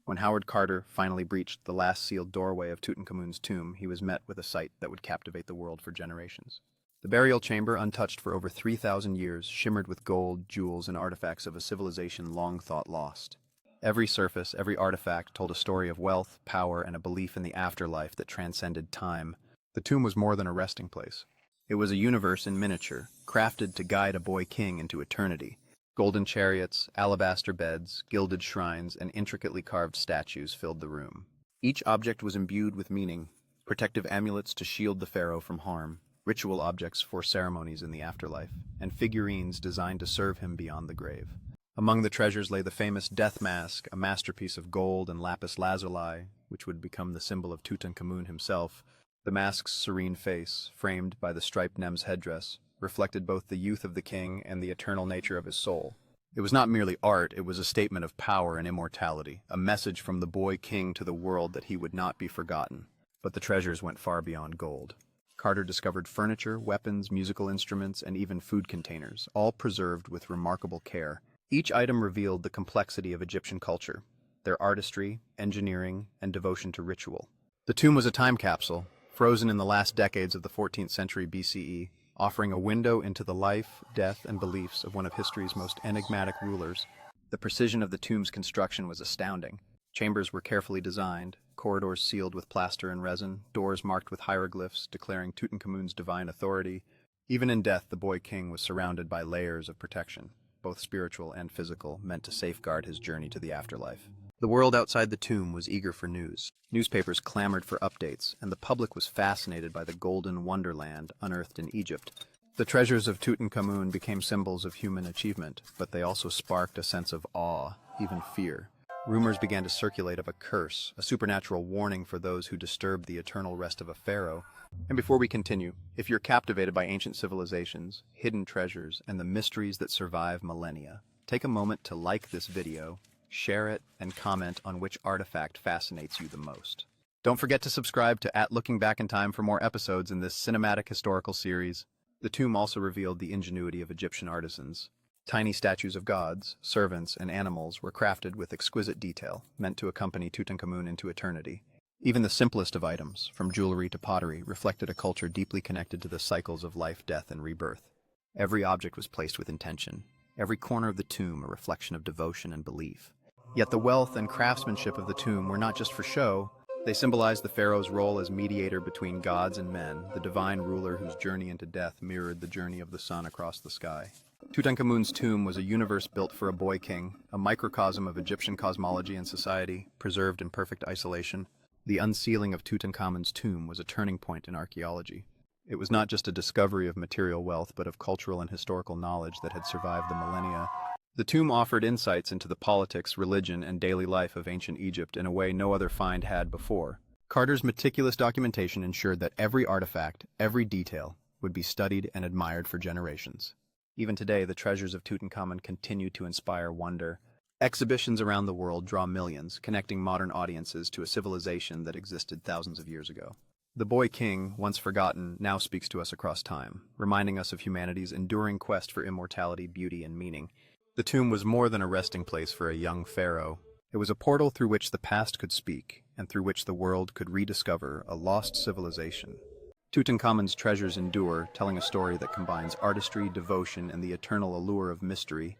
When Howard Carter finally breached the last sealed doorway of Tutankhamun's tomb, he was met with a sight that would captivate the world for generations. The burial chamber, untouched for over 3,000 years, shimmered with gold, jewels, and artifacts of a civilization long thought lost. Every surface, every artifact told a story of wealth, power, and a belief in the afterlife that transcended time. The tomb was more than a resting place. It was a universe in miniature, crafted to guide a boy king into eternity. Golden chariots, alabaster beds, gilded shrines, and intricately carved statues filled the room. Each object was imbued with meaning: protective amulets to shield the pharaoh from harm, ritual objects for ceremonies in the afterlife, and figurines designed to serve him beyond the grave. Among the treasures lay the famous death mask, a masterpiece of gold and lapis lazuli, which would become the symbol of Tutankhamun himself. The mask's serene face, framed by the striped Nem's headdress, reflected both the youth of the king and the eternal nature of his soul. It was not merely art, it was a statement of power and immortality, a message from the boy king to the world that he would not be forgotten. But the treasures went far beyond gold. Carter discovered furniture, weapons, musical instruments, and even food containers, all preserved with remarkable care. Each item revealed the complexity of Egyptian culture, their artistry, engineering, and devotion to ritual. The tomb was a time capsule, frozen in the last decades of the 14th century BCE, offering a window into the life, death, and beliefs of one of history's most enigmatic rulers. The precision of the tomb's construction was astounding. Chambers were carefully designed, corridors sealed with plaster and resin, doors marked with hieroglyphs declaring Tutankhamun's divine authority. Even in death, the boy king was surrounded by layers of protection, both spiritual and physical, meant to safeguard his journey to the afterlife. The world outside the tomb was eager for news. Newspapers clamored for updates, and the public was fascinated by the golden wonderland unearthed in Egypt. The treasures of Tutankhamun became symbols of human achievement, but they also sparked a sense of awe, even fear. Rumors began to circulate of a curse, a supernatural warning for those who disturbed the eternal rest of a pharaoh. And before we continue, if you're captivated by ancient civilizations, hidden treasures, and the mysteries that survive millennia, take a moment to like this video, share it, and comment on which artifact fascinates you the most. Don't forget to subscribe to @Looking Back in Time for more episodes in this cinematic historical series. The tomb also revealed the ingenuity of Egyptian artisans. Tiny statues of gods, servants, and animals were crafted with exquisite detail, meant to accompany Tutankhamun into eternity. Even the simplest of items, from jewelry to pottery, reflected a culture deeply connected to the cycles of life, death, and rebirth. Every object was placed with intention, every corner of the tomb a reflection of devotion and belief. Yet the wealth and craftsmanship of the tomb were not just for show. They symbolized the pharaoh's role as mediator between gods and men, the divine ruler whose journey into death mirrored the journey of the sun across the sky. Tutankhamun's tomb was a universe built for a boy king, a microcosm of Egyptian cosmology and society, preserved in perfect isolation. The unsealing of Tutankhamun's tomb was a turning point in archaeology. It was not just a discovery of material wealth, but of cultural and historical knowledge that had survived the millennia. The tomb offered insights into the politics, religion, and daily life of ancient Egypt in a way no other find had before. Carter's meticulous documentation ensured that every artifact, every detail, would be studied and admired for generations. Even today, the treasures of Tutankhamun continue to inspire wonder. Exhibitions around the world draw millions, connecting modern audiences to a civilization that existed thousands of years ago. The boy king, once forgotten, now speaks to us across time, reminding us of humanity's enduring quest for immortality, beauty, and meaning. The tomb was more than a resting place for a young pharaoh. It was a portal through which the past could speak, and through which the world could rediscover a lost civilization. Tutankhamun's treasures endure, telling a story that combines artistry, devotion, and the eternal allure of mystery.